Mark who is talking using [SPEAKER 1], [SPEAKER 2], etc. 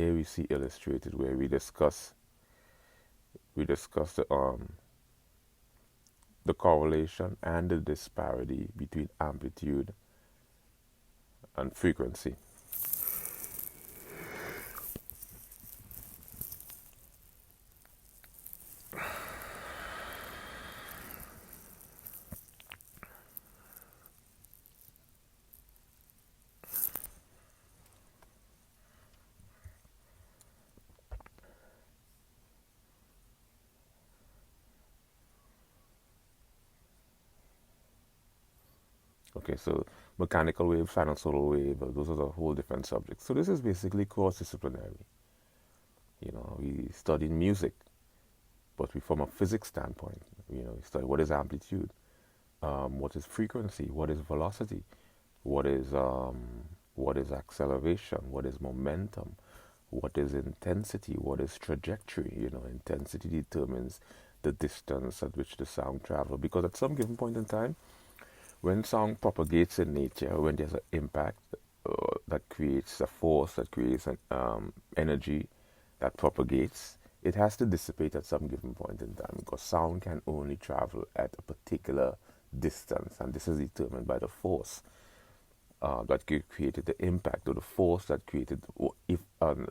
[SPEAKER 1] here we see illustrated where we discuss the correlation and the disparity between amplitude and frequency. Okay, so mechanical wave, sinusoidal wave, those are a whole different subjects. So this is basically cross-disciplinary. We studied music, but from a physics standpoint, we study what is amplitude, what is frequency, what is velocity, what is acceleration, what is momentum, what is intensity, what is trajectory. Intensity determines the distance at which the sound travels, because at some given point in time, when sound propagates in nature, when there's an impact that creates a force, that creates an energy that propagates, it has to dissipate at some given point in time, because sound can only travel at a particular distance, and this is determined by the force that created the impact, or the force that created, if an